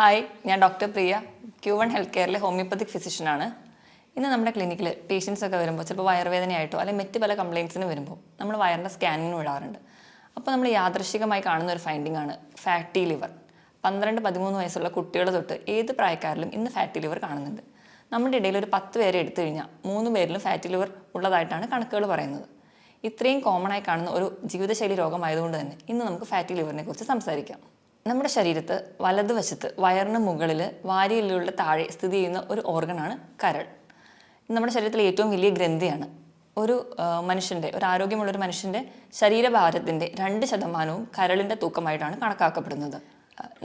Hi, ഞാൻ doctor പ്രിയ, Q1 health കെയറിലെ homeopathic ഫിസിഷ്യനാണ്. ഇന്ന് നമ്മുടെ ക്ലിനിക്കിൽ പേഷ്യൻസ് ഒക്കെ വരുമ്പോൾ ചിലപ്പോൾ വയറുവേദനയായിട്ടോ അല്ലെങ്കിൽ മറ്റ് പല കംപ്ലയിൻസിന് വരുമ്പോൾ നമ്മൾ വയറിൻ്റെ സ്കാനിങ്ങിന് വിടാറുണ്ട്. അപ്പോൾ നമ്മൾ യാദൃശ്ചികമായി കാണുന്ന ഒരു ഫൈൻഡിംഗ് ആണ് ഫാറ്റി ലിവർ. 12-13 വയസ്സുള്ള കുട്ടികൾ തൊട്ട് ഏത് പ്രായക്കാരിലും ഇന്ന് ഫാറ്റി ലിവർ കാണുന്നുണ്ട്. നമ്മുടെ ഇടയിൽ ഒരു 10 പേരെ എടുത്തു കഴിഞ്ഞാൽ 3 പേരിലും ഫാറ്റി ലിവർ ഉള്ളതായിട്ടാണ് കണക്കുകൾ പറയുന്നത്. ഇത്രയും കോമൺ ആയി കാണുന്ന ഒരു ജീവിതശൈലി രോഗമായതുകൊണ്ട് തന്നെ ഇന്ന് നമുക്ക് ഫാറ്റി ലിവറിനെ കുറിച്ച് സംസാരിക്കാം. നമ്മുടെ ശരീരത്ത് വലതുവശത്ത് വയറിന് മുകളിൽ വാരിയെല്ലുകളുടെ താഴെ സ്ഥിതി ചെയ്യുന്ന ഒരു ഓർഗനാണ് കരൾ. നമ്മുടെ ശരീരത്തിലെ ഏറ്റവും വലിയ ഗ്രന്ഥിയാണ്. ഒരു ആരോഗ്യമുള്ളൊരു മനുഷ്യൻ്റെ ശരീരഭാരത്തിൻ്റെ 2% കരളിൻ്റെ തൂക്കമായിട്ടാണ് കണക്കാക്കപ്പെടുന്നത്.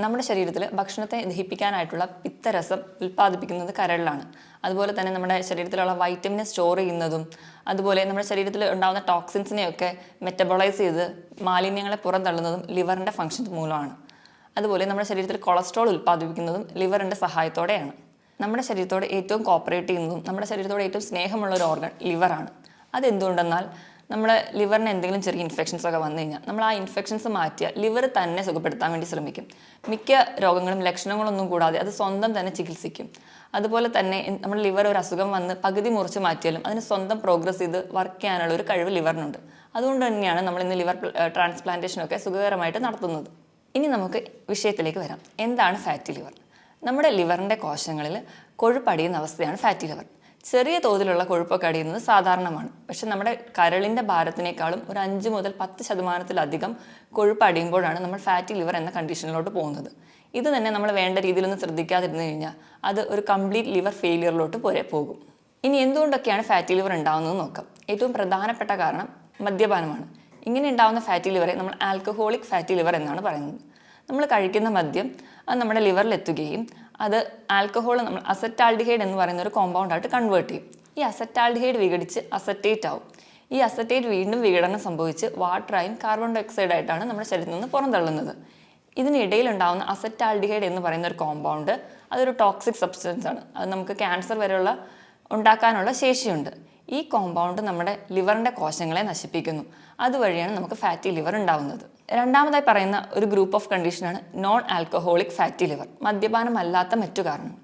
നമ്മുടെ ശരീരത്തിൽ ഭക്ഷണത്തെ ദഹിപ്പിക്കാനായിട്ടുള്ള പിത്തരസം ഉൽപ്പാദിപ്പിക്കുന്നത് കരളിലാണ്. അതുപോലെ തന്നെ നമ്മുടെ ശരീരത്തിലുള്ള വൈറ്റമിനെ സ്റ്റോർ ചെയ്യുന്നതും അതുപോലെ നമ്മുടെ ശരീരത്തിൽ ഉണ്ടാകുന്ന ടോക്സിൻസിനെയൊക്കെ മെറ്റബോളൈസ് ചെയ്ത് മാലിന്യങ്ങളെ പുറന്തള്ളുന്നതും ലിവറിൻ്റെ ഫങ്ഷൻ മൂലമാണ്. അതുപോലെ നമ്മുടെ ശരീരത്തിൽ കൊളസ്ട്രോൾ ഉൽപ്പാദിപ്പിക്കുന്നതും ലിവറിൻ്റെ സഹായത്തോടെയാണ്. നമ്മുടെ ശരീരത്തോട് ഏറ്റവും കോപ്പറേറ്റ് ചെയ്യുന്നതും നമ്മുടെ ശരീരത്തോട് ഏറ്റവും സ്നേഹമുള്ള ഒരു ഓർഗൻ ലിവറാണ്. അതെന്തുകൊണ്ടെന്നാൽ നമ്മുടെ ലിവറിന് എന്തെങ്കിലും ചെറിയ ഇൻഫെക്ഷൻസ് ഒക്കെ വന്നു കഴിഞ്ഞാൽ നമ്മൾ ആ ഇൻഫെക്ഷൻസ് മാറ്റിയ ലിവർ തന്നെ സുഖപ്പെടുത്താൻ വേണ്ടി ശ്രമിക്കും. മിക്ക രോഗങ്ങളും ലക്ഷണങ്ങളൊന്നും കൂടാതെ അത് സ്വന്തം തന്നെ ചികിത്സിക്കും. അതുപോലെ തന്നെ നമ്മുടെ ലിവർ ഒരു അസുഖം വന്ന് പകുതി മുറിച്ച് മാറ്റിയാലും അതിന് സ്വന്തം പ്രോഗ്രസ് ചെയ്ത് വർക്ക് ചെയ്യാനുള്ള ഒരു കഴിവ് ലിവറിനുണ്ട്. അതുകൊണ്ട് തന്നെയാണ് നമ്മൾ ഇന്ന് ലിവർ ട്രാൻസ്പ്ലാന്റേഷനൊക്കെ സുഖകരമായിട്ട് നടത്തുന്നത്. ഇനി നമുക്ക് വിഷയത്തിലേക്ക് വരാം. എന്താണ് ഫാറ്റി ലിവർ? നമ്മുടെ ലിവറിൻ്റെ കോശങ്ങളിൽ കൊഴുപ്പടിയുന്ന അവസ്ഥയാണ് ഫാറ്റി ലിവർ. ചെറിയ തോതിലുള്ള കൊഴുപ്പൊക്കെ അടിയുന്നത് സാധാരണമാണ്. പക്ഷെ നമ്മുടെ കരളിൻ്റെ ഭാരത്തിനേക്കാളും ഒരു 5-10% കൊഴുപ്പ് അടിയുമ്പോഴാണ് നമ്മൾ ഫാറ്റി ലിവർ എന്ന കണ്ടീഷനിലോട്ട് പോകുന്നത്. ഇത് തന്നെ നമ്മൾ വേണ്ട രീതിയിലൊന്നും ശ്രദ്ധിക്കാതിരുന്നു കഴിഞ്ഞാൽ അത് ഒരു കംപ്ലീറ്റ് ലിവർ ഫെയിലിയറിലോട്ട് പോകും. ഇനി എന്തുകൊണ്ടൊക്കെയാണ് ഫാറ്റി ലിവർ ഉണ്ടാകുന്നത് നോക്കാം. ഏറ്റവും പ്രധാനപ്പെട്ട കാരണം മദ്യപാനമാണ്. ഇങ്ങനെ ഉണ്ടാകുന്ന ഫാറ്റി ലിവറെ നമ്മൾ ആൽക്കഹോളിക് ഫാറ്റി ലിവർ എന്നാണ് പറയുന്നത്. നമ്മൾ കഴിക്കുന്ന മദ്യം അത് നമ്മുടെ ലിവറിൽ എത്തുകയും അത് ആൽക്കഹോൾ നമ്മൾ അസറ്റാൽഡിഹൈഡ് എന്ന് പറയുന്ന ഒരു കോമ്പൗണ്ടായിട്ട് കൺവേർട്ട് ചെയ്യും. ഈ അസറ്റാൽഡിഹൈഡ് വിഘടിച്ച് അസറ്റേറ്റ് ആവും. ഈ അസറ്റേറ്റ് വീണ്ടും വിഘടനം സംഭവിച്ച് വാട്ടറായും കാർബൺ ഡൈ ഓക്സൈഡായിട്ടാണ് നമ്മുടെ ശരീരത്തിൽ നിന്ന് പുറന്തള്ളുന്നത്. ഇതിനിടയിൽ ഉണ്ടാകുന്ന അസറ്റാൽഡിഹൈഡ് എന്ന് പറയുന്ന ഒരു കോമ്പൗണ്ട് അതൊരു ടോക്സിക് സബ്സ്റ്റൻസ് ആണ്. അത് നമുക്ക് ക്യാൻസർ വരെയുള്ള ഉണ്ടാക്കാനുള്ള ശേഷിയുണ്ട്. ഈ കോമ്പൗണ്ട് നമ്മുടെ ലിവറിൻ്റെ കോശങ്ങളെ നശിപ്പിക്കുന്നു. അതുവഴിയാണ് നമുക്ക് ഫാറ്റി ലിവർ ഉണ്ടാവുന്നത്. രണ്ടാമതായി പറയുന്ന ഒരു ഗ്രൂപ്പ് ഓഫ് കണ്ടീഷനാണ് നോൺ ആൽക്കഹോളിക് ഫാറ്റി ലിവർ, മദ്യപാനമല്ലാത്ത മറ്റു കാരണങ്ങൾ.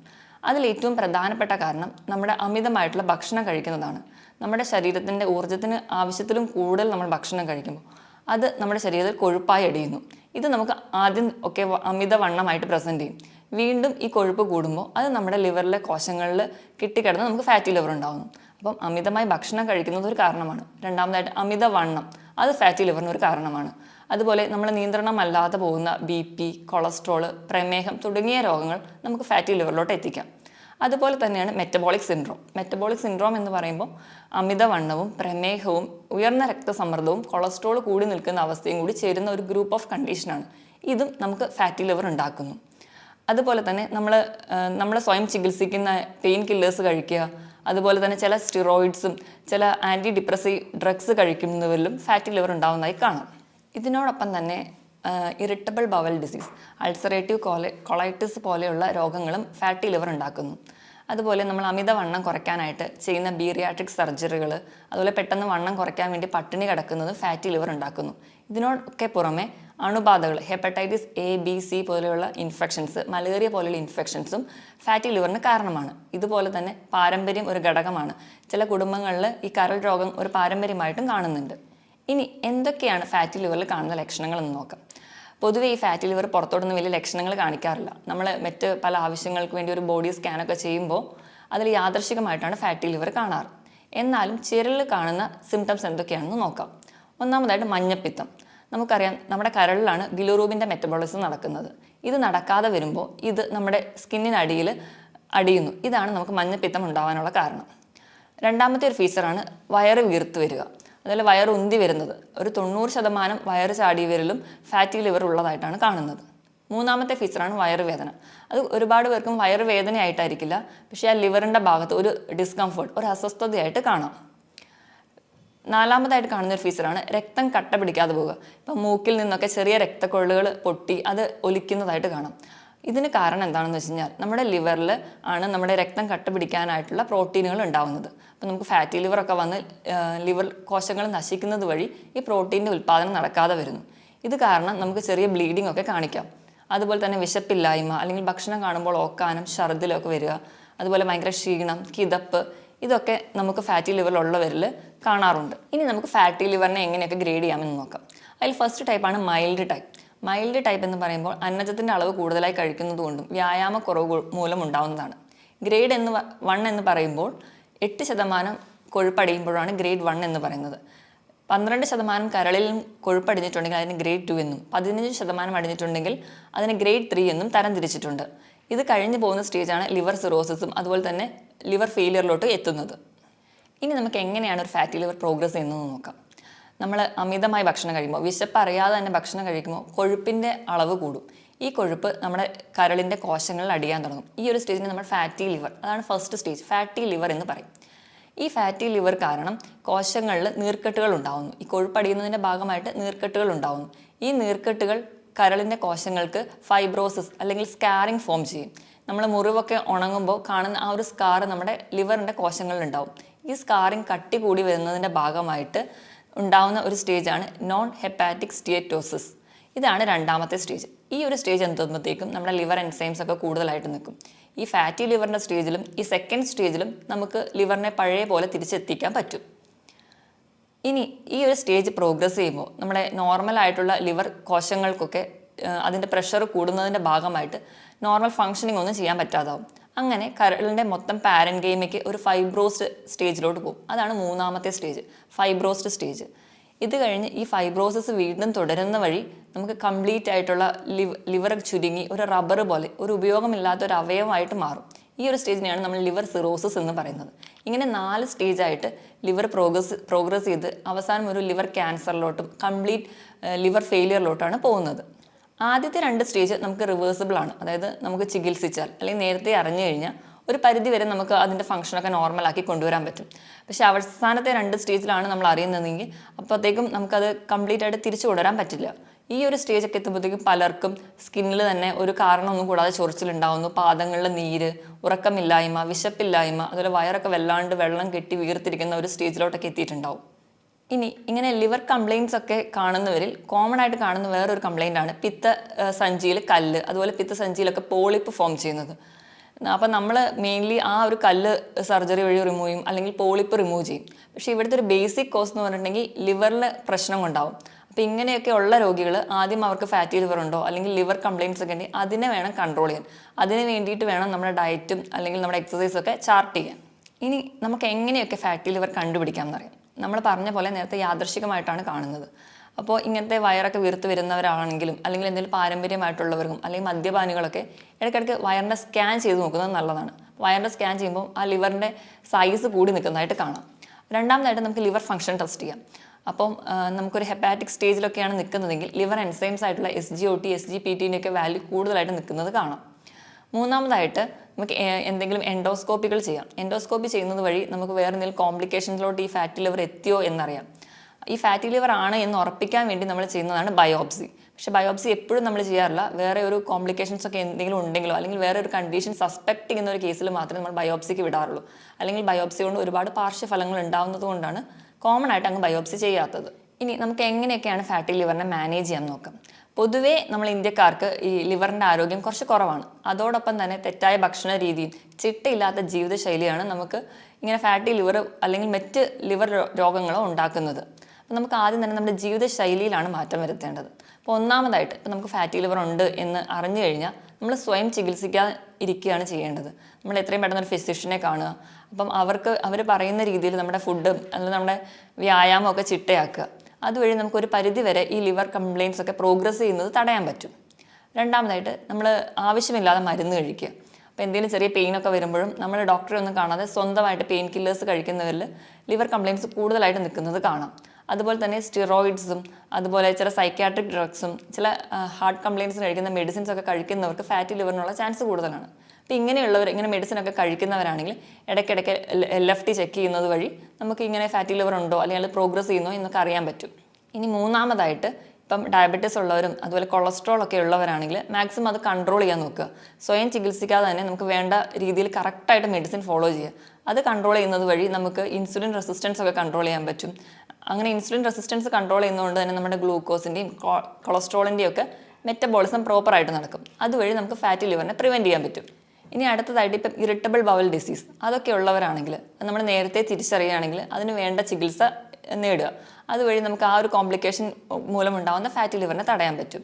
അതിൽ ഏറ്റവും പ്രധാനപ്പെട്ട കാരണം നമ്മുടെ അമിതമായിട്ടുള്ള ഭക്ഷണം കഴിക്കുന്നതാണ്. നമ്മുടെ ശരീരത്തിൻ്റെ ഊർജ്ജത്തിന് ആവശ്യത്തിലും കൂടുതൽ നമ്മൾ ഭക്ഷണം കഴിക്കുമ്പോൾ അത് നമ്മുടെ ശരീരത്തിൽ കൊഴുപ്പായി അടിയുന്നു. ഇത് നമുക്ക് ആദ്യം ഒക്കെ അമിതവണ്ണമായിട്ട് പ്രസൻറ്റ് ചെയ്യും. വീണ്ടും ഈ കൊഴുപ്പ് കൂടുമ്പോൾ അത് നമ്മുടെ ലിവറിലെ കോശങ്ങളിൽ കിട്ടിക്കിടന്ന് നമുക്ക് ഫാറ്റി ലിവർ ഉണ്ടാകുന്നു. അപ്പം അമിതമായി ഭക്ഷണം കഴിക്കുന്നത് ഒരു കാരണമാണ്. രണ്ടാമതായിട്ട് അമിതവണ്ണം അത് ഫാറ്റി ലിവറിന് ഒരു കാരണമാണ്. അതുപോലെ നമ്മൾ നിയന്ത്രണമല്ലാതെ പോകുന്ന BP, കൊളസ്ട്രോൾ, പ്രമേഹം തുടങ്ങിയ രോഗങ്ങൾ നമുക്ക് ഫാറ്റി ലിവറിലോട്ട് എത്തിക്കാം. അതുപോലെ തന്നെയാണ് മെറ്റബോളിക് സിൻഡ്രോം. മെറ്റബോളിക് സിൻഡ്രോം എന്ന് പറയുമ്പോൾ അമിതവണ്ണവും പ്രമേഹവും ഉയർന്ന രക്തസമ്മർദ്ദവും കൊളസ്ട്രോൾ കൂടി നിൽക്കുന്ന അവസ്ഥയും കൂടി ചേരുന്ന ഒരു ഗ്രൂപ്പ് ഓഫ് കണ്ടീഷനാണ്. ഇതും നമുക്ക് ഫാറ്റി ലിവർ ഉണ്ടാക്കുന്നു. അതുപോലെ തന്നെ നമ്മൾ സ്വയം ചികിത്സിക്കുന്ന പെയിൻ കില്ലേഴ്സ് കഴിക്കുക, അതുപോലെ തന്നെ ചില സ്റ്റിറോയിഡ്സും ചില ആൻറ്റി ഡിപ്രസീവ് ഡ്രഗ്സ് കഴിക്കുന്നവരിലും ഫാറ്റി ലിവർ ഉണ്ടാകുന്നതായി കാണാം. ഇതിനോടൊപ്പം തന്നെ irritable bowel disease, ulcerative colitis പോലെയുള്ള രോഗങ്ങളും ഫാറ്റി ലിവർ ഉണ്ടാക്കുന്നു. അതുപോലെ നമ്മൾ അമിതവണ്ണം കുറയ്ക്കാനായിട്ട് ചെയ്യുന്ന ബീറിയാട്രിക് സർജറികൾ, അതുപോലെ പെട്ടെന്ന് വണ്ണം കുറയ്ക്കാൻ വേണ്ടി പട്ടിണി കിടക്കുന്നതും ഫാറ്റി ലിവർ ഉണ്ടാക്കുന്നു. ഇതിനോടൊക്കെ പുറമെ അണുബാധകൾ, ഹെപ്പറ്റൈറ്റിസ് A-B-C പോലെയുള്ള ഇൻഫെക്ഷൻസ്, മലേറിയ പോലെയുള്ള ഇൻഫെക്ഷൻസും ഫാറ്റി ലിവറിന് കാരണമാണ്. ഇതുപോലെ തന്നെ പാരമ്പര്യം ഒരു ഘടകമാണ്. ചില കുടുംബങ്ങളിൽ ഈ കരൾ രോഗം ഒരു പാരമ്പര്യമായിട്ടും കാണുന്നുണ്ട്. ഇനി എന്തൊക്കെയാണ് ഫാറ്റി ലിവറിൽ കാണുന്ന ലക്ഷണങ്ങൾ എന്ന് നോക്കാം. പൊതുവെ ഈ ഫാറ്റി ലിവർ പുറത്തോട്ടൊന്നും വലിയ ലക്ഷണങ്ങൾ കാണിക്കാറില്ല. നമ്മൾ മറ്റ് പല ആവശ്യങ്ങൾക്ക് വേണ്ടി ഒരു ബോഡി സ്കാനൊക്കെ ചെയ്യുമ്പോൾ അതിൽ യാദൃശികമായിട്ടാണ് ഫാറ്റി ലിവർ കാണാറ്. എന്നാലും ചിരലിൽ കാണുന്ന സിംറ്റംസ് എന്തൊക്കെയാണെന്ന് നോക്കാം. ഒന്നാമതായിട്ട് മഞ്ഞപ്പിത്തം. നമുക്കറിയാം നമ്മുടെ കരളിലാണ് ബിലിറൂബിൻ്റെ മെറ്റബോളിസം നടക്കുന്നത്. ഇത് നടക്കാതെ വരുമ്പോൾ ഇത് നമ്മുടെ സ്കിന്നിനടിയിൽ അടിയുന്നു. ഇതാണ് നമുക്ക് മഞ്ഞപ്പിത്തം ഉണ്ടാകാനുള്ള കാരണം. രണ്ടാമത്തെ ഒരു ഫീച്ചറാണ് വയറ് വീർത്ത് വരിക. അതുപോലെ വയറ് ഉന്തി വരുന്നത്. ഒരു 90% വയറ് ചാടി വരലും ഫാറ്റി ലിവർ ഉള്ളതായിട്ടാണ് കാണുന്നത്. മൂന്നാമത്തെ ഫീച്ചറാണ് വയറുവേദന. അത് ഒരുപാട് പേർക്കും വയറുവേദനയായിട്ടായിരിക്കില്ല, പക്ഷേ ആ ലിവറിൻ്റെ ഭാഗത്ത് ഒരു ഡിസ്കംഫേർട്ട്, ഒരു അസ്വസ്ഥതയായിട്ട് കാണാം. നാലാമതായിട്ട് കാണുന്ന ഒരു ഫീച്ചറാണ് രക്തം കട്ട പിടിക്കാതെ പോവുക. ഇപ്പം മൂക്കിൽ നിന്നൊക്കെ ചെറിയ രക്തക്കൊള്ളുകൾ പൊട്ടി അത് ഒലിക്കുന്നതായിട്ട് കാണാം. ഇതിന് കാരണം എന്താണെന്ന് വെച്ച് കഴിഞ്ഞാൽ നമ്മുടെ ലിവറിൽ ആണ് നമ്മുടെ രക്തം കട്ട പിടിക്കാനായിട്ടുള്ള പ്രോട്ടീനുകൾ ഉണ്ടാകുന്നത്. അപ്പോൾ നമുക്ക് ഫാറ്റി ലിവറൊക്കെ വന്ന് ലിവർ കോശങ്ങൾ നശിക്കുന്നത് വഴി ഈ പ്രോട്ടീൻ്റെ ഉൽപ്പാദനം നടക്കാതെ വരുന്നു. ഇത് കാരണം നമുക്ക് ചെറിയ ബ്ലീഡിംഗ് ഒക്കെ കാണിക്കാം. അതുപോലെ തന്നെ വിശപ്പില്ലായ്മ അല്ലെങ്കിൽ ഭക്ഷണം കാണുമ്പോൾ ഓക്കാനം ഛർദിലൊക്കെ വരിക, അതുപോലെ ഭയങ്കര ക്ഷീണം, കിതപ്പ്, ഇതൊക്കെ നമുക്ക് ഫാറ്റി ലിവറിലുള്ളവരിൽ കാണാറുണ്ട്. ഇനി നമുക്ക് ഫാറ്റി ലിവറിനെ എങ്ങനെയൊക്കെ ഗ്രേഡ് ചെയ്യാമെന്ന് നോക്കാം. അതിൽ ഫസ്റ്റ് ടൈപ്പാണ് മൈൽഡ് ടൈപ്പ്. മൈൽഡ് ടൈപ്പ് എന്ന് പറയുമ്പോൾ അന്നജത്തിൻ്റെ അളവ് കൂടുതലായി കഴിക്കുന്നതുകൊണ്ടും വ്യായാമക്കുറവ് മൂലം ഉണ്ടാവുന്നതാണ്. ഗ്രേഡ് 1 എന്ന് പറയുമ്പോൾ 8% കൊഴുപ്പടിയുമ്പോഴാണ് ഗ്രേഡ് 1 എന്ന് പറയുന്നത്. 12% കരളിൽ കൊഴുപ്പടിഞ്ഞിട്ടുണ്ടെങ്കിൽ അതിന് ഗ്രേഡ് 2 എന്നും 15% അടിഞ്ഞിട്ടുണ്ടെങ്കിൽ അതിന് ഗ്രേഡ് 3 എന്നും തരംതിരിച്ചിട്ടുണ്ട്. ഇത് കഴിഞ്ഞു പോകുന്ന സ്റ്റേജാണ് ലിവർ സിറോസിസും അതുപോലെ തന്നെ ലിവർ ഫെയിലിയറിലോട്ട് എത്തുന്നത്. ഇനി നമുക്ക് എങ്ങനെയാണ് ഒരു ഫാറ്റി ലിവർ പ്രോഗ്രസ് ചെയ്യുന്നത് നോക്കാം. നമ്മൾ അമിതമായി ഭക്ഷണം കഴിക്കുമ്പോൾ, വിശപ്പ് അറിയാതെ തന്നെ ഭക്ഷണം കഴിക്കുമ്പോൾ കൊഴുപ്പിൻ്റെ അളവ് കൂടും. ഈ കൊഴുപ്പ് നമ്മുടെ കരളിൻ്റെ കോശങ്ങളിൽ അടിയാൻ തുടങ്ങും. ഈ ഒരു സ്റ്റേജിന് നമ്മൾ ഫാറ്റി ലിവർ, അതാണ് ഫസ്റ്റ് സ്റ്റേജ്, ഫാറ്റി ലിവർ എന്ന് പറയും. ഈ ഫാറ്റി ലിവർ കാരണം കോശങ്ങളിൽ നീർക്കെട്ടുകൾ ഉണ്ടാകുന്നു. ഈ കൊഴുപ്പടിയുന്നതിൻ്റെ ഭാഗമായിട്ട് നീർക്കെട്ടുകൾ ഉണ്ടാകുന്നു. ഈ നീർക്കെട്ടുകൾ കരളിൻ്റെ കോശങ്ങൾക്ക് ഫൈബ്രോസിസ് അല്ലെങ്കിൽ സ്കാറിങ് ഫോം ചെയ്യും. നമ്മൾ മുറിവൊക്കെ ഉണങ്ങുമ്പോൾ കാണുന്ന ആ ഒരു സ്കാർ നമ്മുടെ ലിവറിൻ്റെ കോശങ്ങളിലുണ്ടാവും. ഈ സ്കാറിങ് കട്ടി കൂടി വരുന്നതിൻ്റെ ഭാഗമായിട്ട് ഉണ്ടാവുന്ന ഒരു സ്റ്റേജാണ് നോൺ ഹെപ്പാറ്റിക് സ്റ്റീയറ്റോസിസ്. ഇതാണ് രണ്ടാമത്തെ സ്റ്റേജ്. ഈ ഒരു സ്റ്റേജ് എത്തുമ്പോഴത്തേക്കും നമ്മുടെ ലിവർ എൻസൈംസ് ഒക്കെ കൂടുതലായിട്ട് നിൽക്കും. ഈ ഫാറ്റി ലിവറിൻ്റെ സ്റ്റേജിലും ഈ സെക്കൻഡ് സ്റ്റേജിലും നമുക്ക് ലിവറിനെ പഴയ പോലെ തിരിച്ചെത്തിക്കാൻ പറ്റും. ഇനി ഈ ഒരു സ്റ്റേജ് പ്രോഗ്രസ് ചെയ്യുമ്പോൾ നമ്മുടെ നോർമലായിട്ടുള്ള ലിവർ കോശങ്ങൾക്കൊക്കെ അതിൻ്റെ പ്രഷർ കൂടുന്നതിൻ്റെ ഭാഗമായിട്ട് നോർമൽ ഫങ്ഷനിങ് ഒന്നും ചെയ്യാൻ പറ്റാതാവും. അങ്ങനെ കരളിൻ്റെ മൊത്തം പാരൻകൈമയ്ക്ക് ഒരു ഫൈബ്രോസ്ഡ് സ്റ്റേജിലോട്ട് പോകും. അതാണ് മൂന്നാമത്തെ സ്റ്റേജ്, ഫൈബ്രോസ്ഡ് സ്റ്റേജ്. ഇത് കഴിഞ്ഞ് ഈ ഫൈബ്രോസിസ് വീണ്ടും തുടരുന്ന വഴി നമുക്ക് കംപ്ലീറ്റ് ആയിട്ടുള്ള ലിവർ ചുരുങ്ങി ഒരു റബ്ബർ പോലെ ഒരു ഉപയോഗമില്ലാത്ത ഒരു അവയവമായിട്ട് മാറും. ഈ ഒരു സ്റ്റേജിനെയാണ് നമ്മൾ ലിവർ സിറോസിസ് എന്ന് പറയുന്നത്. ഇങ്ങനെ 4 സ്റ്റേജായിട്ട് ലിവർ പ്രോഗ്രസ് ചെയ്ത് അവസാനം ഒരു ലിവർ ക്യാൻസറിലോട്ടും കംപ്ലീറ്റ് ലിവർ ഫെയിലിയറിലോട്ടാണ് പോകുന്നത്. ആദ്യത്തെ 2 സ്റ്റേജ് നമുക്ക് റിവേഴ്സിബിൾ ആണ്. അതായത് നമുക്ക് ചികിത്സിച്ചാൽ അല്ലെങ്കിൽ നേരത്തെ അറിഞ്ഞു കഴിഞ്ഞാൽ ഒരു പരിധി വരെ നമുക്ക് അതിൻ്റെ ഫംഗ്ഷനൊക്കെ നോർമലാക്കി കൊണ്ടുവരാൻ പറ്റും. പക്ഷേ അവസാനത്തെ 2 സ്റ്റേജിലാണ് നമ്മൾ അറിയുന്നതെങ്കിൽ അപ്പോഴത്തേക്കും നമുക്കത് കംപ്ലീറ്റ് ആയിട്ട് തിരിച്ചു കൊണ്ടുവരാൻ പറ്റില്ല. ഈ ഒരു സ്റ്റേജൊക്കെ എത്തുമ്പോഴത്തേക്കും പലർക്കും സ്കിന്നിൽ തന്നെ ഒരു കാരണമൊന്നും കൂടാതെ ചൊറിച്ചിലുണ്ടാവുന്നു, പാദങ്ങളിൽ നീര്, ഉറക്കമില്ലായ്മ, വിശപ്പില്ലായ്മ, അതുപോലെ വയറൊക്കെ വല്ലാണ്ട് വെള്ളം കെട്ടി വീർത്തിരിക്കുന്ന ഒരു സ്റ്റേജിലോട്ടൊക്കെ എത്തിയിട്ടുണ്ടാവും. ഇനി ഇങ്ങനെ ലിവർ കംപ്ലയിൻറ്റ്സ് ഒക്കെ കാണുന്നവരിൽ കോമൺ ആയിട്ട് കാണുന്ന വേറൊരു കംപ്ലയിൻ്റ് ആണ് പിത്തസഞ്ചിയിൽ കല്ല്, അതുപോലെ പിത്തസഞ്ചിയിലൊക്കെ പോളിപ്പ് ഫോം ചെയ്യുന്നത്. അപ്പം നമ്മൾ മെയിൻലി ആ ഒരു കല്ല് സർജറി വഴി റിമൂവ് ചെയ്യും അല്ലെങ്കിൽ പോളിപ്പ് റിമൂവ് ചെയ്യും. പക്ഷേ ഇവിടുത്തെ ഒരു ബേസിക് കോസ് എന്ന് പറഞ്ഞിട്ടുണ്ടെങ്കിൽ ലിവറിൽ പ്രശ്നം ഉണ്ടാവും. അപ്പോൾ ഇങ്ങനെയൊക്കെ ഉള്ള രോഗികൾ ആദ്യം അവർക്ക് ഫാറ്റി ലിവർ ഉണ്ടോ അല്ലെങ്കിൽ ലിവർ കംപ്ലയിൻറ്റ്സ് ഒക്കെ ഉണ്ടെങ്കിൽ അതിനെ വേണം കൺട്രോൾ ചെയ്യാൻ. അതിന് വേണ്ടിയിട്ട് വേണം നമ്മുടെ ഡയറ്റും അല്ലെങ്കിൽ നമ്മുടെ എക്സസൈസൊക്കെ ചാർട്ട് ചെയ്യാൻ. ഇനി നമുക്ക് എങ്ങനെയൊക്കെ ഫാറ്റി ലിവർ കണ്ടുപിടിക്കാം എന്നറിയാം. നമ്മൾ പറഞ്ഞ പോലെ നേരത്തെ യാദൃശ്ചികമായിട്ടാണ് കാണുന്നത്. അപ്പോൾ ഇങ്ങനത്തെ വയറൊക്കെ വീർത്ത് വരുന്നവരാണെങ്കിലും അല്ലെങ്കിൽ എന്തെങ്കിലും പാരമ്പര്യമായിട്ടുള്ളവർക്കും അല്ലെങ്കിൽ മദ്യപാനികളൊക്കെ ഇടയ്ക്കിടയ്ക്ക് വയറിൻ്റെ സ്കാൻ ചെയ്ത് നോക്കുന്നത് നല്ലതാണ്. വയറിൻ്റെ സ്കാൻ ചെയ്യുമ്പോൾ ആ ലിവറിൻ്റെ സൈസ് കൂടി നിൽക്കുന്നതായിട്ട് കാണാം. രണ്ടാമതായിട്ട് നമുക്ക് ലിവർ ഫംഗ്ഷൻ ടെസ്റ്റ് ചെയ്യാം. അപ്പം നമുക്കൊരു ഹെപ്പാറ്റിക് സ്റ്റേജിലൊക്കെയാണ് നിൽക്കുന്നതെങ്കിൽ ലിവർ എൻസൈംസ് ആയിട്ടുള്ള SGOT, SGPT ഒക്കെ വാല്യൂ കൂടുതലായിട്ട് നിൽക്കുന്നത് കാണാം. മൂന്നാമതായിട്ട് നമുക്ക് എന്തെങ്കിലും എൻഡോസ്കോപ്പികൾ ചെയ്യാം. എൻഡോസ്കോപ്പി ചെയ്യുന്നത് വഴി നമുക്ക് വേറെ എന്തെങ്കിലും കോംപ്ലിക്കേഷൻസിലോട്ട് ഈ ഫാറ്റി ലിവർ എത്തിയോ എന്നറിയാം. ഈ ഫാറ്റി ലിവർ ആണ് എന്ന് ഉറപ്പിക്കാൻ വേണ്ടി നമ്മൾ ചെയ്യുന്നതാണ് ബയോപ്സി. പക്ഷേ ബയോപ്സി എപ്പോഴും നമ്മൾ ചെയ്യാറില്ല. വേറെ ഒരു കോംപ്ലിക്കേഷൻസ് ഒക്കെ എന്തെങ്കിലും ഉണ്ടെങ്കിലോ അല്ലെങ്കിൽ വേറെ ഒരു കണ്ടീഷൻ സസ്പെക്ട് ചെയ്യുന്ന ഒരു കേസിൽ മാത്രമേ നമ്മൾ ബയോപ്സിക്ക് വിടാറുള്ളൂ. അല്ലെങ്കിൽ ബയോപ്സി കൊണ്ട് ഒരുപാട് പാർശ്വഫലങ്ങൾ ഉണ്ടാകുന്നത് കൊണ്ടാണ് കോമൺ ആയിട്ട് അങ്ങ് ബയോപ്സി ചെയ്യാത്തത്. ഇനി നമുക്ക് എങ്ങനെയൊക്കെയാണ് ഫാറ്റി ലിവറിനെ മാനേജ് ചെയ്യാൻ നോക്കാം. പൊതുവേ നമ്മൾ ഇന്ത്യക്കാർക്ക് ഈ ലിവറിൻ്റെ ആരോഗ്യം കുറച്ച് കുറവാണ്. അതോടൊപ്പം തന്നെ തെറ്റായ ഭക്ഷണ രീതിയും ചിട്ടയില്ലാത്ത ജീവിതശൈലിയാണ് നമുക്ക് ഇങ്ങനെ ഫാറ്റി ലിവർ അല്ലെങ്കിൽ മറ്റ് ലിവർ രോഗങ്ങളോ ഉണ്ടാക്കുന്നത്. അപ്പോൾ നമുക്ക് ആദ്യം തന്നെ നമ്മുടെ ജീവിതശൈലിയിലാണ് മാറ്റം വരുത്തേണ്ടത്. അപ്പോൾ ഒന്നാമതായിട്ട് ഇപ്പോൾ നമുക്ക് ഫാറ്റി ലിവർ ഉണ്ട് എന്ന് അറിഞ്ഞു കഴിഞ്ഞാൽ നമ്മൾ സ്വയം ചികിത്സിക്കാതെ ഇരിക്കുകയാണ് ചെയ്യേണ്ടത്. നമ്മൾ എത്രയും പെട്ടെന്ന് ഒരു ഫിസിഷ്യനെ കാണുക. അപ്പം അവർ പറയുന്ന രീതിയിൽ നമ്മുടെ ഫുഡും അല്ലെങ്കിൽ നമ്മുടെ വ്യായാമമൊക്കെ ചിട്ടയാക്കുക. അതുവഴി നമുക്കൊരു പരിധി വരെ ഈ ലിവർ കംപ്ലയിൻറ്റ്സ് ഒക്കെ പ്രോഗ്രസ് ചെയ്യുന്നത് തടയാൻ പറ്റും. രണ്ടാമതായിട്ട് നമ്മൾ ആവശ്യമില്ലാതെ മരുന്ന് കഴിക്കുക. അപ്പോൾ എന്തെങ്കിലും ചെറിയ പെയിനൊക്കെ വരുമ്പോഴും നമ്മൾ ഡോക്ടറെ ഒന്നും കാണാതെ സ്വന്തമായിട്ട് പെയിൻ കില്ലേഴ്സ് കഴിക്കുന്നവരിൽ ലിവർ കംപ്ലയിൻറ്റ്സ് കൂടുതലായിട്ട് നിൽക്കുന്നത് കാണാം. അതുപോലെ തന്നെ സ്റ്റിറോയിഡ്സും അതുപോലെ ചില സൈക്യാട്രിക് ഡ്രഗ്സും ചില ഹാർട്ട് കംപ്ലയിൻറ്റ്സിന് കഴിക്കുന്ന മെഡിസിൻസ് ഒക്കെ കഴിക്കുന്നവർക്ക് ഫാറ്റി ലിവറിനുള്ള ചാൻസ് കൂടുതലാണ്. അപ്പോൾ ഇങ്ങനെയുള്ളവർ ഇങ്ങനെ മെഡിസിനൊക്കെ കഴിക്കുന്നവരാണെങ്കിൽ ഇടയ്ക്കിടയ്ക്ക് LFT ചെക്ക് ചെയ്യുന്നത് വഴി നമുക്ക് ഇങ്ങനെ ഫാറ്റി ലിവർ ഉണ്ടോ അല്ലെങ്കിൽ അത് പ്രോഗ്രസ് ചെയ്യുന്നോ എന്നൊക്കെ അറിയാൻ പറ്റും. ഇനി മൂന്നാമതായിട്ട് ഇപ്പം ഡയബറ്റീസ് ഉള്ളവരും അതുപോലെ കൊളസ്ട്രോൾ ഒക്കെ ഉള്ളവരാണെങ്കിൽ മാക്സിമം അത് കൺട്രോൾ ചെയ്യാൻ നോക്കുക. സ്വയം ചികിത്സിക്കാതെ തന്നെ നമുക്ക് വേണ്ട രീതിയിൽ കറക്റ്റായിട്ട് മെഡിസിൻ ഫോളോ ചെയ്യുക. അത് കൺട്രോൾ ചെയ്യുന്നത് വഴി നമുക്ക് ഇൻസുലിൻ റെസിസ്റ്റൻസ് ഒക്കെ കൺട്രോൾ ചെയ്യാൻ പറ്റും. അങ്ങനെ ഇൻസുലിൻ റെസിസ്റ്റൻസ് കൺട്രോൾ ചെയ്യുന്നതുകൊണ്ട് തന്നെ നമ്മുടെ ഗ്ലൂക്കോസിൻ്റെയും കൊളസ്ട്രോളിൻ്റെയും ഒക്കെ മെറ്റബോളിസം പ്രോപ്പറായിട്ട് നടക്കും. അതുവഴി നമുക്ക് ഫാറ്റി ലിവറിനെ പ്രിവെൻറ്റ് ചെയ്യാൻ പറ്റും. ഇനി അടുത്തതായിട്ട് ഇപ്പം ഇറിറ്റബിൾ ബവൽ ഡിസീസ് അതൊക്കെ ഉള്ളവരാണെങ്കിൽ നമ്മൾ നേരത്തെ തിരിച്ചറിയുകയാണെങ്കിൽ അതിന് വേണ്ട ചികിത്സ നേടുക. അതുവഴി നമുക്ക് ആ ഒരു കോംപ്ലിക്കേഷൻ മൂലമുണ്ടാകുന്ന ഫാറ്റി ലിവറിനെ തടയാൻ പറ്റും.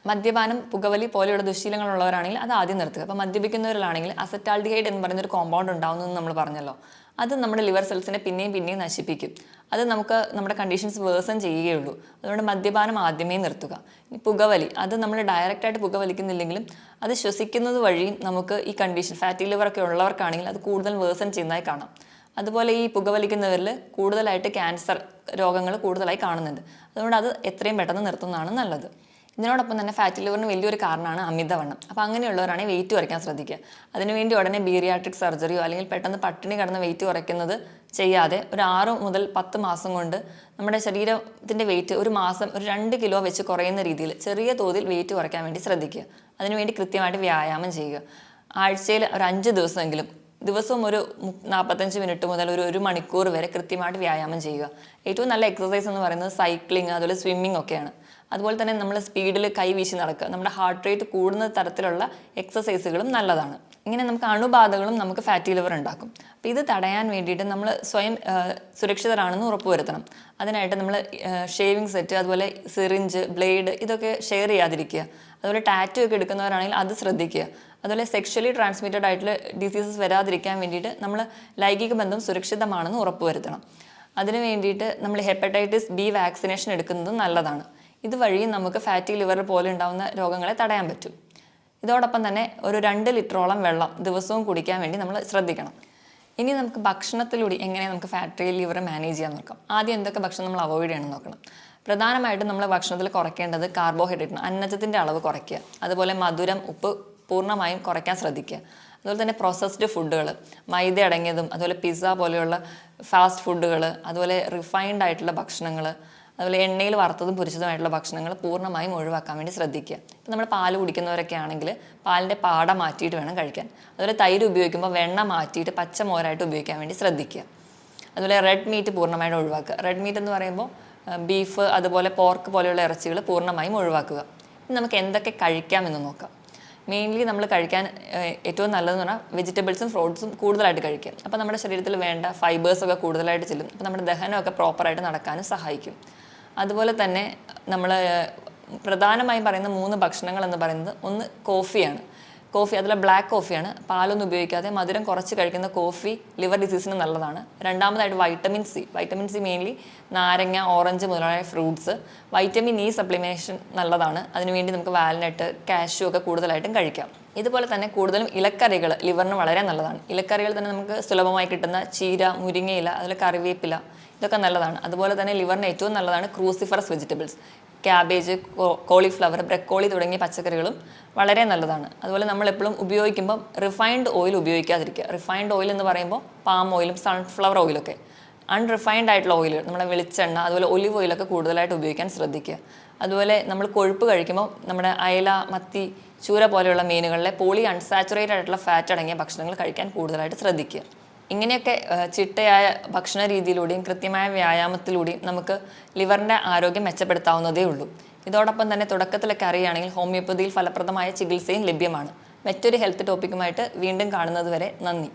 മദ്യപാനം, പുകവലി പോലെയുള്ള ദുശ്ശീലങ്ങളുള്ളവരാണെങ്കിൽ അത് ആദ്യം നിർത്തുക. അപ്പോൾ മദ്യപിക്കുന്നവരിലാണെങ്കിൽ അസറ്റാൽഡിഹൈഡ് എന്ന് പറയുന്നൊരു കോമ്പൗണ്ട് ഉണ്ടാകുന്നതെന്ന് നമ്മൾ പറഞ്ഞല്ലോ. അത് നമ്മുടെ ലിവർ സെൽസിനെ പിന്നെയും നശിപ്പിക്കും. അത് നമുക്ക് നമ്മുടെ കണ്ടീഷൻസ് വേഴ്സൺ ചെയ്യുകയുള്ളൂ. അതുകൊണ്ട് മദ്യപാനം ആദ്യമേ നിർത്തുക. ഇനി പുകവലി, അത് നമ്മൾ ഡയറക്റ്റായിട്ട് പുകവലിക്കുന്നില്ലെങ്കിലും അത് ശ്വസിക്കുന്നത് വഴിയും നമുക്ക് ഈ കണ്ടീഷൻ ഫാറ്റി ലിവറൊക്കെ ഉള്ളവർക്കാണെങ്കിൽ അത് കൂടുതൽ വേഴ്സൺ ചെയ്യുന്നതായി കാണാം. അതുപോലെ ഈ പുകവലിക്കുന്നവരിൽ കൂടുതലായിട്ട് ക്യാൻസർ രോഗങ്ങൾ കൂടുതലായി കാണുന്നുണ്ട്. അതുകൊണ്ട് അത് എത്രയും പെട്ടെന്ന് നിർത്തുന്നതാണ് നല്ലത്. ഇതിനോടൊപ്പം തന്നെ ഫാറ്റി ലിവറിന് വലിയൊരു കാരണമാണ് അമിതവണ്ണം. അപ്പോൾ അങ്ങനെയുള്ളവരാണെങ്കിൽ വെയിറ്റ് കുറയ്ക്കാൻ ശ്രദ്ധിക്കുക. അതിനുവേണ്ടി ഉടനെ ബീറിയാട്രിക് സർജറിയോ അല്ലെങ്കിൽ പെട്ടെന്ന് പട്ടിണി കിടന്ന് വെയിറ്റ് കുറയ്ക്കുന്നത് ചെയ്യാതെ ഒരു 6 മുതൽ 10 മാസം കൊണ്ട് നമ്മുടെ ശരീരത്തിൻ്റെ വെയിറ്റ് ഒരു മാസം ഒരു 2 കിലോ വെച്ച് കുറയുന്ന രീതിയിൽ ചെറിയ തോതിൽ വെയിറ്റ് കുറയ്ക്കാൻ വേണ്ടി ശ്രദ്ധിക്കുക. അതിനുവേണ്ടി കൃത്യമായിട്ട് വ്യായാമം ചെയ്യുക. ആഴ്ചയിൽ ഒരു 5 ദിവസമെങ്കിലും ദിവസവും ഒരു 45 മിനിറ്റ് മുതൽ ഒരു 1 മണിക്കൂർ വരെ കൃത്യമായിട്ട് വ്യായാമം ചെയ്യുക. ഏറ്റവും നല്ല എക്സസൈസ് എന്ന് പറയുന്നത് സൈക്ലിംഗ്, അതുപോലെ സ്വിമ്മിംഗ് ഒക്കെയാണ്. അതുപോലെ തന്നെ നമ്മൾ സ്പീഡിൽ കൈവീശി നടക്കുക, നമ്മുടെ ഹാർട്ട് റേറ്റ് കൂടുന്ന തരത്തിലുള്ള എക്സസൈസുകളും നല്ലതാണ്. ഇങ്ങനെ നമുക്ക് അണുബാധകളും നമുക്ക് ഫാറ്റി ലിവർ ഉണ്ടാക്കും. അപ്പോൾ ഇത് തടയാൻ വേണ്ടിയിട്ട് നമ്മൾ സ്വയം സുരക്ഷിതരാണെന്ന് ഉറപ്പുവരുത്തണം. അതിനായിട്ട് നമ്മൾ ഷേവിങ് സെറ്റ്, അതുപോലെ സിറിഞ്ച്, ബ്ലേഡ് ഇതൊക്കെ ഷെയർ ചെയ്യാതിരിക്കുക. അതുപോലെ ടാറ്റു ഒക്കെ എടുക്കുന്നവരാണെങ്കിൽ അത് ശ്രദ്ധിക്കുക. അതുപോലെ സെക്ഷലി ട്രാൻസ്മിറ്റഡ് ആയിട്ടുള്ള ഡിസീസസ് വരാതിരിക്കാൻ വേണ്ടിയിട്ട് നമ്മൾ ലൈംഗിക ബന്ധം സുരക്ഷിതമാണെന്ന് ഉറപ്പുവരുത്തണം. അതിന് വേണ്ടിയിട്ട് നമ്മൾ ഹെപ്പറ്റൈറ്റിസ് ബി വാക്സിനേഷൻ എടുക്കുന്നത് നല്ലതാണ്. ഇതുവഴി നമുക്ക് ഫാറ്റി ലിവർ പോലെ ഉണ്ടാകുന്ന രോഗങ്ങളെ തടയാൻ പറ്റും. ഇതോടൊപ്പം തന്നെ ഒരു 2 ലിറ്ററോളം വെള്ളം ദിവസവും കുടിക്കാൻ വേണ്ടി നമ്മൾ ശ്രദ്ധിക്കണം. ഇനി നമുക്ക് ഭക്ഷണത്തിലൂടെ എങ്ങനെ നമുക്ക് ഫാറ്റി ലിവർ മാനേജ് ചെയ്യാൻ നോക്കാം. ആദ്യം എന്തൊക്കെ ഭക്ഷണം നമ്മൾ അവോയ്ഡ് ചെയ്യണം നോക്കണം. പ്രധാനമായിട്ടും നമ്മൾ ഭക്ഷണത്തിൽ കുറയ്ക്കേണ്ടത് കാർബോഹൈഡ്രേറ്റ്, അന്നജത്തിൻ്റെ അളവ് കുറയ്ക്കുക. അതുപോലെ മധുരം, ഉപ്പ് പൂർണ്ണമായും കുറയ്ക്കാൻ ശ്രദ്ധിക്കുക. അതുപോലെ തന്നെ പ്രോസസ്ഡ് ഫുഡുകൾ, മൈദ അടങ്ങിയതും അതുപോലെ പിസ്സ പോലെയുള്ള ഫാസ്റ്റ് ഫുഡുകൾ, അതുപോലെ റിഫൈൻഡ് ആയിട്ടുള്ള ഭക്ഷണങ്ങൾ, അതുപോലെ എണ്ണയിൽ വറുത്തതും പൊരിച്ചതുമായിട്ടുള്ള ഭക്ഷണങ്ങൾ പൂർണ്ണമായും ഒഴിവാക്കാൻ വേണ്ടി ശ്രദ്ധിക്കുക. ഇപ്പം നമ്മൾ പാൽ കുടിക്കുന്നവരൊക്കെ ആണെങ്കിൽ പാലിൻ്റെ പാട മാറ്റിയിട്ട് വേണം കഴിക്കാൻ. അതുപോലെ തൈര് ഉപയോഗിക്കുമ്പോൾ വെണ്ണ മാറ്റിയിട്ട് പച്ചമോരായിട്ട് ഉപയോഗിക്കാൻ വേണ്ടി ശ്രദ്ധിക്കുക. അതുപോലെ റെഡ് മീറ്റ് പൂർണ്ണമായിട്ട് ഒഴിവാക്കുക. റെഡ് മീറ്റ് എന്ന് പറയുമ്പോൾ ബീഫ്, അതുപോലെ പോർക്ക് പോലെയുള്ള ഇറച്ചികൾ പൂർണ്ണമായും ഒഴിവാക്കുക. ഇനി നമുക്ക് എന്തൊക്കെ കഴിക്കാമെന്ന് നോക്കാം. മെയിൻലി നമ്മൾ കഴിക്കാൻ ഏറ്റവും നല്ലതെന്ന് പറഞ്ഞാൽ വെജിറ്റബിൾസും ഫ്രൂട്ട്സും കൂടുതലായിട്ട് കഴിക്കുക. അപ്പോൾ നമ്മുടെ ശരീരത്തിൽ വേണ്ട ഫൈബേഴ്സൊക്കെ കൂടുതലായിട്ട് ചെല്ലും. അപ്പോൾ നമ്മുടെ ദഹനമൊക്കെ പ്രോപ്പറായിട്ട് നടക്കാനും സഹായിക്കും. അതുപോലെ തന്നെ നമ്മൾ പ്രധാനമായും പറയുന്ന 3 ഭക്ഷണങ്ങൾ എന്ന് പറയുന്നത് ഒന്ന് കോഫിയാണ്. കോഫി, അതിലെ ബ്ലാക്ക് കോഫിയാണ്. പാലൊന്നും ഉപയോഗിക്കാതെ മധുരം കുറച്ച് കഴിക്കുന്ന കോഫി ലിവർ ഡിസീസിന് നല്ലതാണ്. രണ്ടാമതായിട്ട് വൈറ്റമിൻ സി മെയിൻലി നാരങ്ങ, ഓറഞ്ച് മുതലായ ഫ്രൂട്ട്സ്. വൈറ്റമിൻ ഇ സപ്ലിമേഷൻ നല്ലതാണ്. അതിനുവേണ്ടി നമുക്ക് വാൽനട്ട്, കാഷ്യൂ ഒക്കെ കൂടുതലായിട്ടും കഴിക്കാം. ഇതുപോലെ തന്നെ കൂടുതലും ഇലക്കറികൾ ലിവറിന് വളരെ നല്ലതാണ്. ഇലക്കറികൾ തന്നെ നമുക്ക് സുലഭമായി കിട്ടുന്ന ചീര, മുരിങ്ങയില, അതുപോലെ കറിവേപ്പില ഇതൊക്കെ നല്ലതാണ്. അതുപോലെ തന്നെ ലിവറിന് ഏറ്റവും നല്ലതാണ് cruciferous vegetables, cabbage, cauliflower, broccoli തുടങ്ങിയ പച്ചക്കറികളും വളരെ നല്ലതാണ്. അതുപോലെ നമ്മളെപ്പോഴും ഉപയോഗിക്കുമ്പം റിഫൈൻഡ് ഓയിൽ ഉപയോഗിക്കാതിരിക്കുക. റിഫൈൻഡ് ഓയിൽ എന്ന് പറയുമ്പോൾ പാം ഓയിലും സൺഫ്ലവർ ഓയിലൊക്കെ. അൺറിഫൈൻഡ് ആയിട്ടുള്ള ഓയിലുകൾ, നമ്മുടെ വെളിച്ചെണ്ണ, അതുപോലെ ഒലിവ് ഓയിലൊക്കെ കൂടുതലായിട്ട് ഉപയോഗിക്കാൻ ശ്രദ്ധിക്കുക. അതുപോലെ നമ്മൾ കൊഴുപ്പ് കഴിക്കുമ്പോൾ നമ്മുടെ അയല, മത്തി, ചൂര പോലെയുള്ള മീനുകളിലെ പോളി അൺസാച്ചുറേറ്റഡ് ആയിട്ടുള്ള ഫാറ്റ് അടങ്ങിയ ഭക്ഷണങ്ങൾ കഴിക്കാൻ കൂടുതലായിട്ട് ശ്രദ്ധിക്കുക. ഇങ്ങനെയൊക്കെ ചിട്ടയായ ഭക്ഷണ രീതിയിലൂടെയും കൃത്യമായ വ്യായാമത്തിലൂടെയും നമുക്ക് ലിവറിൻ്റെ ആരോഗ്യം മെച്ചപ്പെടുത്താവുന്നതേ ഉള്ളൂ. ഇതോടൊപ്പം തന്നെ തുടക്കത്തിലൊക്കെ അറിയുകയാണെങ്കിൽ ഹോമിയോപ്പതിയിൽ ഫലപ്രദമായ ചികിത്സയും ലഭ്യമാണ്. മറ്റൊരു ഹെൽത്ത് ടോപ്പിക്കുമായിട്ട് വീണ്ടും കാണുന്നത് വരെ നന്ദി.